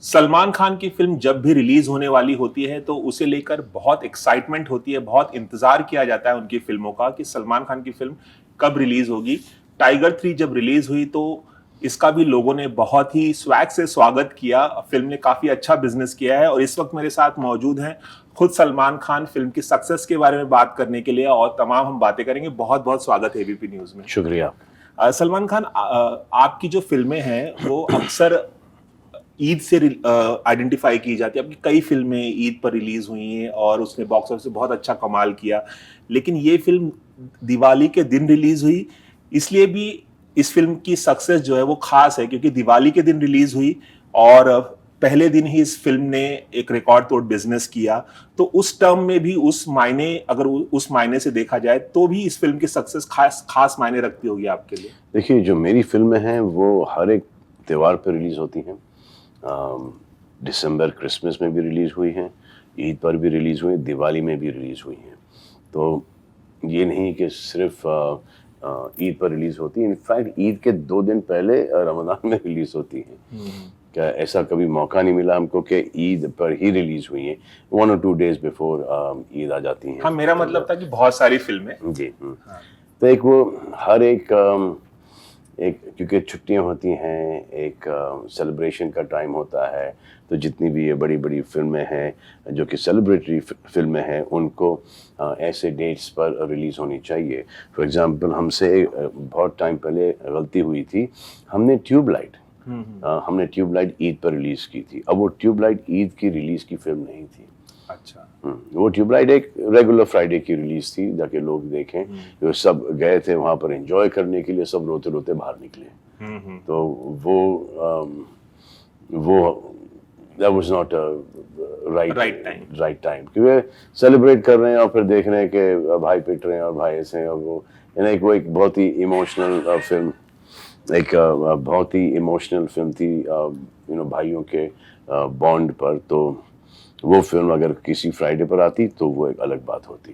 सलमान खान की फिल्म जब भी रिलीज होने वाली होती है तो उसे लेकर बहुत एक्साइटमेंट होती है, बहुत इंतजार किया जाता है उनकी फिल्मों का कि सलमान खान की फिल्म कब रिलीज होगी। टाइगर 3 जब रिलीज हुई तो इसका भी लोगों ने बहुत ही स्वैग से स्वागत किया। फिल्म ने काफी अच्छा बिजनेस किया है और इस वक्त मेरे साथ मौजूद हैं खुद सलमान खान फिल्म की सक्सेस के बारे में बात करने के लिए और तमाम हम बातें करेंगे। बहुत बहुत स्वागत है एबीपी न्यूज में। शुक्रिया। सलमान खान, आपकी जो फिल्में हैं वो अक्सर ईद से आइडेंटिफाई की जाती है। आपकी कई फिल्में ईद पर रिलीज हुई हैं और उसने बॉक्स ऑफिस से बहुत अच्छा कमाल किया, लेकिन ये फिल्म दिवाली के दिन रिलीज हुई। इसलिए भी इस फिल्म की सक्सेस जो है वो खास है क्योंकि दिवाली के दिन रिलीज हुई और पहले दिन ही इस फिल्म ने एक रिकॉर्ड तोड़ बिजनेस किया। तो उस टर्म में भी उस मायने से देखा जाए तो भी इस फिल्म की सक्सेस खास खास मायने रखती होगी आपके लिए। देखिए, जो मेरी फिल्में हैं वो हर एक त्योहार पर रिलीज होती हैं। दिसंबर क्रिसमस में भी रिलीज हुई हैं, ईद पर भी रिलीज हुई, दिवाली में भी रिलीज हुई हैं। तो ये नहीं कि सिर्फ ईद पर रिलीज होती है। इनफैक्ट ईद के 2 दिन पहले रमजान में रिलीज होती हैं। क्या ऐसा कभी मौका नहीं मिला हमको कि ईद पर ही रिलीज हुई है? 1 और 2 डेज बिफोर ईद आ जाती हैं। हाँ, मेरा मतलब था कि बहुत सारी फिल्में जी। हाँ। तो एक वो हर एक क्योंकि छुट्टियां होती हैं, एक सेलिब्रेशन का टाइम होता है, तो जितनी भी ये बड़ी बड़ी फिल्में हैं जो कि सेलिब्रेटरी फिल्में हैं उनको ऐसे डेट्स पर रिलीज़ होनी चाहिए। फॉर एग्जांपल, हमसे बहुत टाइम पहले गलती हुई थी। हमने ट्यूबलाइट ईद पर रिलीज़ की थी। अब वो ट्यूबलाइट ईद की रिलीज़ की फिल्म नहीं थी। अच्छा। वो ट्यूबलाइट एक रेगुलर फ्राइडे की रिलीज थी, जाके लोग देखें। जो सब गए थे वहां पर एंजॉय करने के लिए, सब रोते रोते बाहर निकले। तो वो that was not right time, क्योंकि सेलिब्रेट कर रहे हैं और फिर देख रहे हैं कि भाई पिट रहे हैं और भाई ऐसे हैं। और वो एक बहुत ही इमोशनल फिल्म, बहुत ही इमोशनल फिल्म थी भाइयों के बॉन्ड पर। तो वो फिल्म अगर किसी फ्राइडे पर आती तो वो एक अलग बात होती।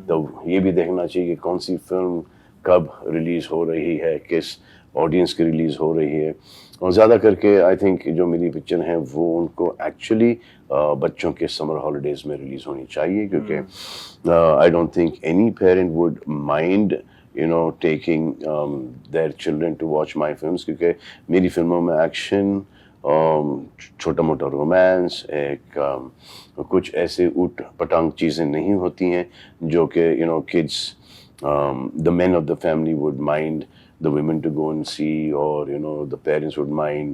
तो ये भी देखना चाहिए कि कौन सी फिल्म कब रिलीज हो रही है, किस ऑडियंस की रिलीज हो रही है। और ज़्यादा करके आई थिंक जो मेरी पिक्चर है वो उनको एक्चुअली बच्चों के समर हॉलीडेज में रिलीज होनी चाहिए, क्योंकि I don't think any parent would mind taking their children to watch my films, क्योंकि मेरी फिल्मों में एक्शन, छोटा मोटा रोमांस, कुछ ऐसे ऊट पटांग चीज़ें नहीं होती हैं जो कि kids, the main of the family would mind the women to go and see, or the parents would mind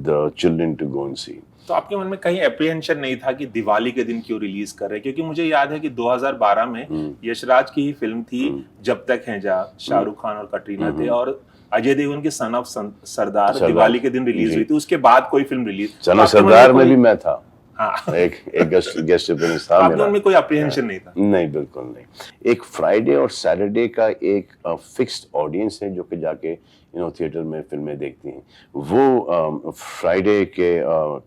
the children to go and see. तो आपके मन में कहीं एप्रीहेंशन नहीं था कि दिवाली के दिन क्यों रिलीज कर रहे हैं? क्योंकि मुझे याद है कि 2012 में यशराज की ही फिल्म थी जब तक हैं जा, शाहरुख खान और कटरीना थे, और अजय देवगन की सन ऑफ सरदार दिवाली के दिन रिलीज हुई थी। उसके बाद कोई फिल्म रिलीज, सन ऑफ सरदार में भी मैं था। हाँ। एक गेस्ट अपीयरेंस था मेरा। में कोई अप्रीहेंशन नहीं था? नहीं, बिल्कुल नहीं। एक फ्राइडे और सैटरडे का एक फिक्स्ड ऑडियंस है जो कि जाके थिएटर में फिल्में देखती हैं। वो फ्राइडे के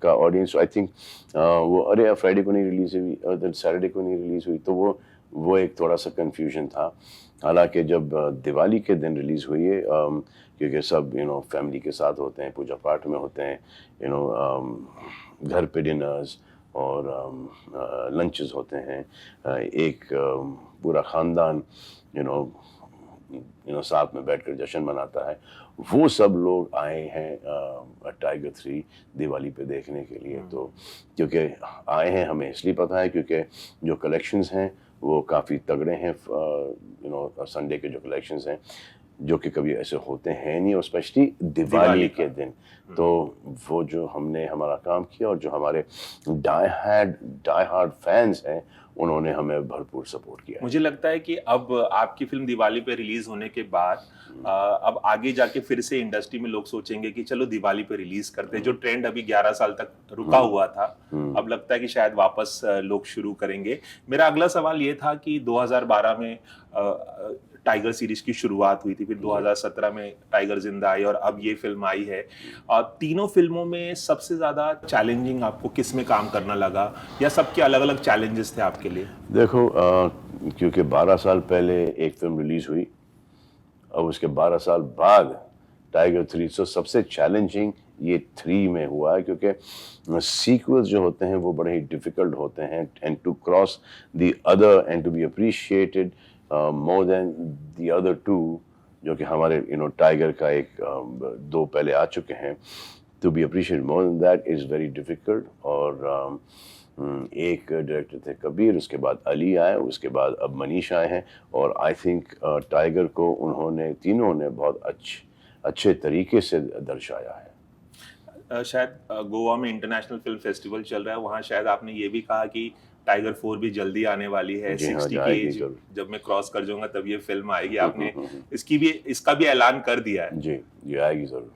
का ऑडियंस, आई थिंक वो अरे फ्राइडे को नहीं रिलीज हुई, सैटरडे को नहीं रिलीज हुई, तो वो एक थोड़ा सा कंफ्यूजन था। हालांकि जब दिवाली के दिन रिलीज हुई है, क्योंकि सब फैमिली के साथ होते हैं, पूजा पाठ में होते हैं, घर पे डिनर्स और लंचेस होते हैं, एक पूरा ख़ानदान साथ में बैठकर जश्न मनाता है। वो सब लोग आए हैं टाइगर 3 दिवाली पे देखने के लिए। तो क्योंकि आए हैं, हमें इसलिए पता है क्योंकि जो कलेक्शंस हैं वो काफ़ी तगड़े हैं। संडे के जो कलेक्शंस हैं जो कि कभी ऐसे होते हैं नहीं, और स्पेशली दिवाली के दिन। तो वो जो हमने हमारा काम किया, और जो हमारे डाई हार्ड फैंस हैं उन्होंने हमें भरपूर सपोर्ट किया। मुझे लगता है कि अब आपकी फिल्म दिवाली पे रिलीज होने के बाद अब आगे जाके फिर से इंडस्ट्री में लोग सोचेंगे कि चलो दिवाली पे रिलीज करते हैं। जो ट्रेंड अभी 11 साल तक रुका हुआ था, अब लगता है कि शायद वापस लोग शुरू करेंगे। मेरा अगला सवाल ये था कि 2012 में टाइगर सीरीज की शुरुआत हुई थी, फिर 2017 में टाइगर जिंदा आई और अब ये फिल्म आई है। तीनों फिल्मों में सबसे ज्यादा चैलेंजिंग आपको किस में काम करना लगा, या सबके अलग अलग चैलेंजेस थे आपके लिए? देखो, क्योंकि 12 साल पहले एक फिल्म रिलीज हुई, अब उसके 12 साल बाद टाइगर 3, तो सबसे चैलेंजिंग ये 3 में हुआ है, क्योंकि सीक्वल्स जो होते हैं वो बड़े ही डिफिकल्ट होते हैं, and to cross the other end to be appreciated more than the other two, जो कि हमारे टाइगर का एक 2 पहले आ चुके हैं, to be appreciated more than that is very difficult. और एक डायरेक्टर थे कबीर, उसके बाद अली आए, उसके बाद अब मनीष आए हैं, और आई थिंक टाइगर को उन्होंने तीनों ने बहुत अच्छे तरीके से दर्शाया है। शायद गोवा में इंटरनेशनल फिल्म फेस्टिवल चल रहा है, वहाँ शायद आपने ये भी कहा कि टाइगर 4 भी जल्दी आने वाली है। जी हाँ, 60 की जाएगी एज जरूर। जब मैं क्रॉस कर जाऊंगा तब ये फिल्म आएगी। आपने इसका भी ऐलान कर दिया है। जी, ये आएगी ज़रूर,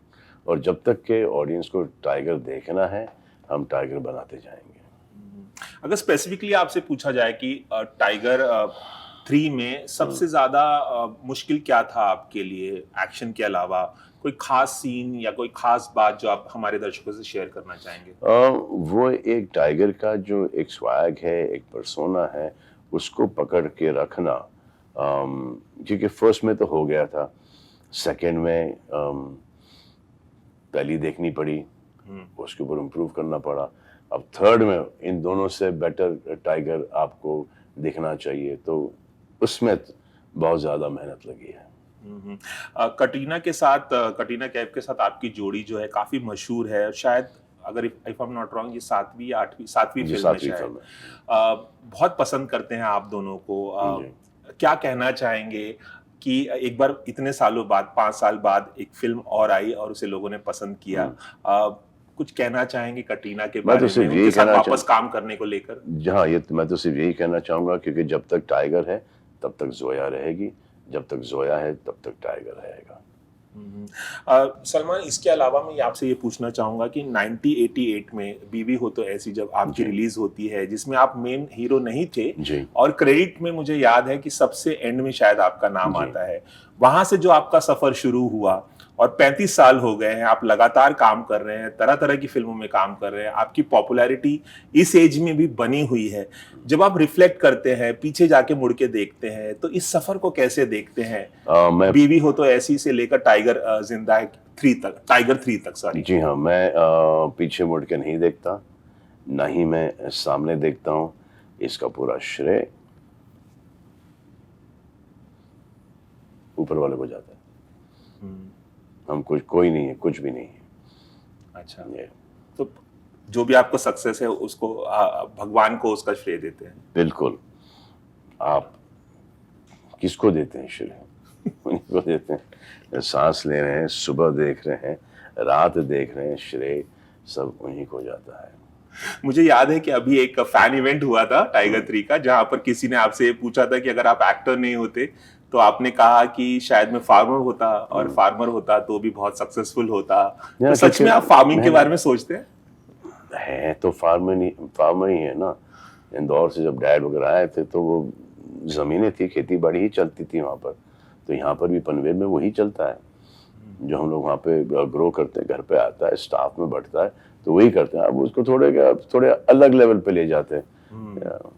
और जब तक के ऑडियंस को टाइगर देखना है, हम टाइगर बनाते जाएंगे। अगर स्पेसिफिकली आपसे पूछा जाए कि टाइगर 3 में सबसे ज्यादा मुश्किल क्या था आपके लिए एक्शन के अलावा? कोई खास सीन या कोई खास बात जो आप हमारे दर्शकों से शेयर करना चाहेंगे? वो एक टाइगर का जो एक स्वैग है, एक पर्सोना है, उसको पकड़ के रखना, क्योंकि फर्स्ट में तो हो गया था, सेकंड में पहली देखनी पड़ी, उसके ऊपर इम्प्रूव करना पड़ा, अब थर्ड में इन दोनों से बेटर टाइगर आपको दिखना चाहिए, तो उसमें बहुत ज़्यादा मेहनत लगी है। कटरीना कैफ के साथ आपकी जोड़ी जो है काफी मशहूर है। शायद अगर if I am not wrong ये 7वीं या 8वीं जी, फिल्म है 7वीं शायद। फिल्म है। बहुत पसंद करते हैं आप दोनों को। जी। क्या कहना चाहेंगे कि एक बार इतने सालों बाद, 5 साल बाद एक फिल्म और आई और उसे लोगों ने पसंद किया। कुछ कहना चाहेंगे कटरीना के मैं बारे तो में, सिर्फ उनके यही साथ कहना वापस काम करने को लेकर? जहाँ ये मैं तो सिर्फ यही कहना चाहूँगा, क्योंकि जब तक टाइगर है तब तक जोया रहेगी, जब तक जोया है तब तक टाइगर रहेगा। सलमान, इसके अलावा मैं आपसे ये पूछना चाहूंगा कि 1988 में बीवी हो तो ऐसी जब आपकी रिलीज होती है, जिसमें आप मेन हीरो नहीं थे, जी। और क्रेडिट में मुझे याद है कि सबसे एंड में शायद आपका नाम जी। आता है। वहां से जो आपका सफर शुरू हुआ और 35 साल हो गए हैं, आप लगातार काम कर रहे हैं, तरह तरह की फिल्मों में काम कर रहे हैं, आपकी पॉपुलैरिटी इस एज में भी बनी हुई है। जब आप रिफ्लेक्ट करते हैं, पीछे जाके मुड़ के देखते हैं, तो इस सफर को कैसे देखते हैं? बीवी हो तो ऐसी से लेकर टाइगर जिंदा है 3 तक, टाइगर 3 तक, सॉरी। जी हाँ, मैं पीछे मुड़ के नहीं देखता, ना ही मैं सामने देखता हूँ। इसका पूरा श्रेय ऊपर वाले को जाता है। हम कोई नहीं है, कुछ भी नहीं है। अच्छा, तो जो भी आपको सक्सेस है उसको भगवान को उसका श्रेय देते हैं? बिल्कुल। आप किसको देते हैं श्रेय? उन्हीं को देते हैं। सांस ले रहे हैं, सुबह देख रहे हैं, रात देख रहे हैं, श्रेय सब उन्हीं को जाता है। मुझे याद है कि अभी एक फैन इवेंट हुआ था टाइगर 3 का, जहां पर किसी ने आपसे पूछा था कि अगर आप एक्टर नहीं होते, तो आपने कहा कि शायद मैं फार्मर होता, और फार्मर होता तो भी बहुत सक्सेसफुल होता। तो सच में आप फार्मिंग के बारे में सोचते हैं? है तो फार्मर ही है ना। इंदौर से जब डैड वगैरह आए थे तो वो ज़मीनें थी, खेती बाड़ी ही चलती थी वहाँ पर, तो यहाँ पर भी पनवेल में वही चलता है। जो हम लोग वहाँ पे ग्रो करते हैं, घर पे आता है, स्टाफ में बढ़ता है, तो वही करते हैं। अब उसको थोड़े अलग लेवल पे ले जाते हैं।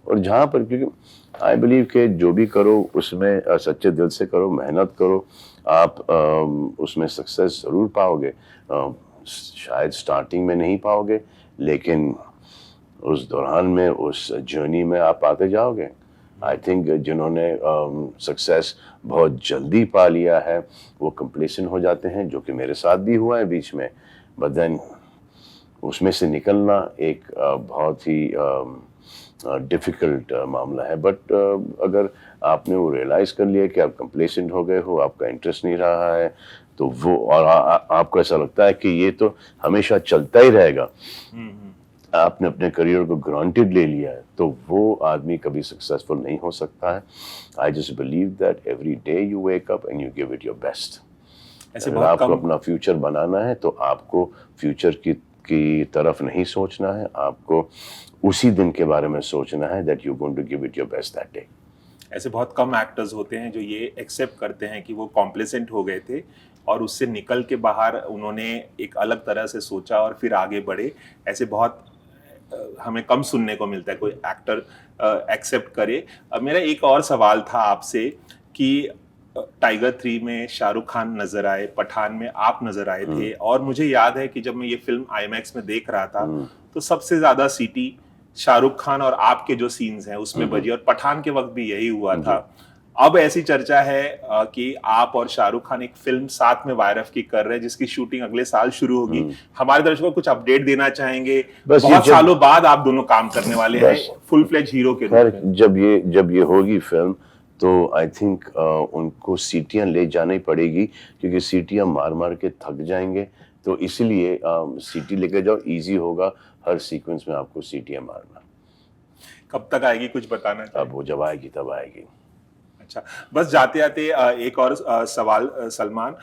और जहाँ पर, क्योंकि आई बिलीव कि जो भी करो उसमें सच्चे दिल से करो, मेहनत करो, आप उसमें सक्सेस ज़रूर पाओगे। शायद स्टार्टिंग में नहीं पाओगे, लेकिन उस दौरान में, उस जर्नी में आप आते जाओगे। आई थिंक जिन्होंने सक्सेस बहुत जल्दी पा लिया है वो कंप्लेसेंट हो जाते हैं, जो कि मेरे साथ भी हुआ है बीच में। बट देन उसमें से निकलना एक बहुत ही डिफ़िकल्ट मामला है। बट अगर आपने वो रियलाइज़ कर लिया कि आप कंप्लेसेंट हो गए हो, आपका इंटरेस्ट नहीं रहा है, तो वो और आपको ऐसा लगता है कि ये तो हमेशा चलता ही रहेगा, आपने अपने करियर को ग्रांटेड ले लिया है, तो वो आदमी कभी सक्सेसफुल नहीं हो सकता है। I just believe that every day you wake up and you give it your best. अगर आपको अपना फ्यूचर बनाना है तो आपको फ्यूचर की तरफ नहीं सोचना है, आपको उसी दिन के बारे में सोचना है that you going to give it your best that day. ऐसे बहुत कम एक्टर्स होते हैं जो ये एक्सेप्ट करते हैं कि वो कॉम्प्लेसेंट हो गए थे और उससे निकल के बाहर उन्होंने एक अलग तरह से सोचा और फिर आगे बढ़े। ऐसे बहुत हमें कम सुनने को मिलता है कोई एक्टर एक्सेप्ट करे। मेरा एक और सवाल था आपसे कि टाइगर 3 में शाहरुख खान नजर आए, पठान में आप नजर आए थे, और मुझे याद है कि जब मैं ये फिल्म आईमैक्स में देख रहा था तो सबसे ज्यादा सीटी शाहरुख खान और आपके जो सीन्स हैं उसमें बजी, और पठान के वक्त भी यही हुआ था। अब ऐसी चर्चा है कि आप और शाहरुख खान एक फिल्म साथ में वायरफ की कर रहे हैं जिसकी शूटिंग अगले साल शुरू होगी। हमारे दर्शकों को कुछ अपडेट देना चाहेंगे? बहुत सालों बाद आप दोनों काम करने वाले हैं फुल फ्लेज हीरो के रूप में। जब ये होगी फिल्म तो आई थिंक उनको सीटियां ले जानी पड़ेगी, क्योंकि सीटियां मार मार के थक जाएंगे। तो इसलिए सीटी लेकर जाओ, इजी होगा हर सीक्वेंस में आपको सीटियां मारना। कब तक आएगी कुछ बताना चाहिए? अब वो जब आएगी तब आएगी। अच्छा, बस जाते जाते एक और सवाल सलमान,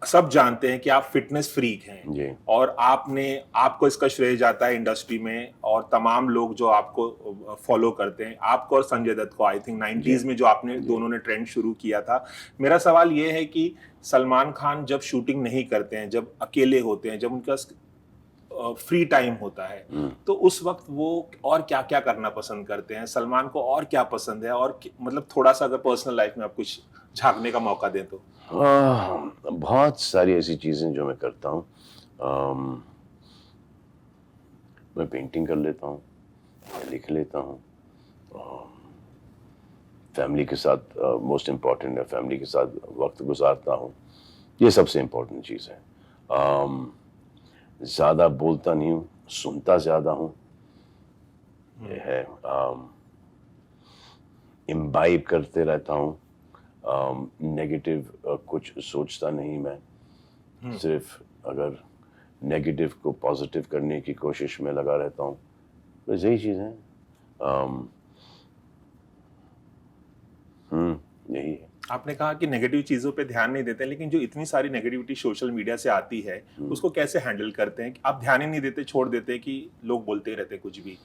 सब जानते हैं कि आप फिटनेस फ्रीक हैं जी। और आपको इसका श्रेय जाता है इंडस्ट्री में और तमाम लोग जो आपको फॉलो करते हैं, आपको और संजय दत्त को। आई थिंक 90s में जो आपने दोनों ने ट्रेंड शुरू किया था। मेरा सवाल ये है कि सलमान खान जब शूटिंग नहीं करते हैं, जब अकेले होते हैं, जब उनका फ्री टाइम होता है, तो उस वक्त वो और क्या क्या करना पसंद करते हैं? सलमान को और क्या पसंद है? और मतलब थोड़ा सा अगर पर्सनल लाइफ में आप कुछ झांकने का मौका दें तो। बहुत सारी ऐसी चीजें जो मैं करता हूँ। मैं पेंटिंग कर लेता हूँ, मैं लिख लेता हूँ, फैमिली के साथ मोस्ट इम्पॉर्टेंट है, फैमिली के साथ वक्त गुजारता हूँ। ये सबसे इम्पोर्टेंट चीज़ है। ज़्यादा बोलता नहीं हूँ, सुनता ज़्यादा हूँ। ये है। इम्बाइब करते रहता हूँ। नेगेटिव कुछ सोचता नहीं मैं, सिर्फ अगर नेगेटिव को पॉजिटिव करने की कोशिश में लगा रहता हूँ। बस यही चीज़ है। यही है। आपने कहा कि नेगेटिव चीजों पे ध्यान नहीं देते, लेकिन जो इतनी सारी नेगेटिविटी सोशल मीडिया से आती है उसको कैसे हैंडल करते हैं? आप ध्यान ही नहीं देते, छोड़ देते कि लोग बोलते ही रहते कुछ भी?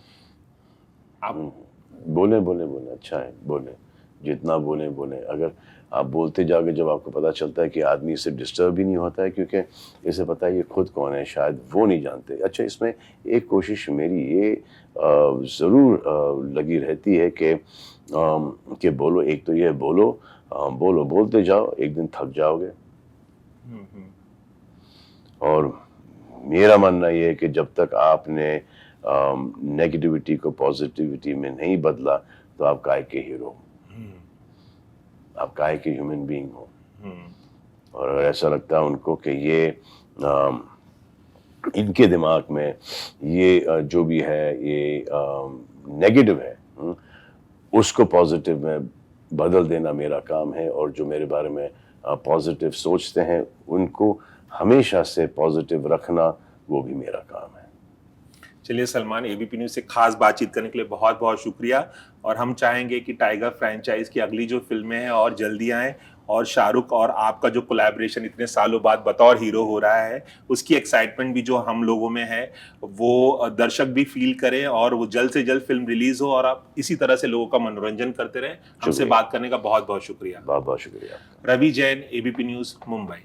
आप बोले बोले बोले, अच्छा है, बोले जितना बोले बोले। अगर आप बोलते जाओगे, जब आपको पता चलता है कि आदमी इससे डिस्टर्ब भी नहीं होता है, क्योंकि इसे पता है ये खुद कौन है, शायद वो नहीं जानते। अच्छा, इसमें एक कोशिश मेरी ये ज़रूर लगी रहती है कि बोलो, एक तो ये बोलते जाओ, एक दिन थक जाओगे। और मेरा मानना ये है कि जब तक आपने नेगेटिविटी को पॉजिटिविटी में नहीं बदला तो आप काहे के हीरो, आप काहे के ह्यूमन बीइंग हो। और अगर ऐसा लगता है उनको कि ये इनके दिमाग में ये जो भी है ये नेगेटिव है, उसको पॉजिटिव में बदल देना मेरा काम है। और जो मेरे बारे में पॉजिटिव सोचते हैं उनको हमेशा से पॉजिटिव रखना, वो भी मेरा काम है। चलिए सलमान, एबीपी न्यूज़ से खास बातचीत करने के लिए बहुत बहुत शुक्रिया। और हम चाहेंगे कि टाइगर फ्रेंचाइज की अगली जो फिल्में हैं और जल्दी आएँ, और शाहरुख और आपका जो कोलैबोरेशन इतने सालों बाद बतौर हीरो हो रहा है, उसकी एक्साइटमेंट भी जो हम लोगों में है वो दर्शक भी फील करें, और वो जल्द से जल्द फिल्म रिलीज हो और आप इसी तरह से लोगों का मनोरंजन करते रहें। हमसे बात करने का बहुत बहुत शुक्रिया। बहुत बहुत शुक्रिया। Ravi Jain, ABP News, Mumbai.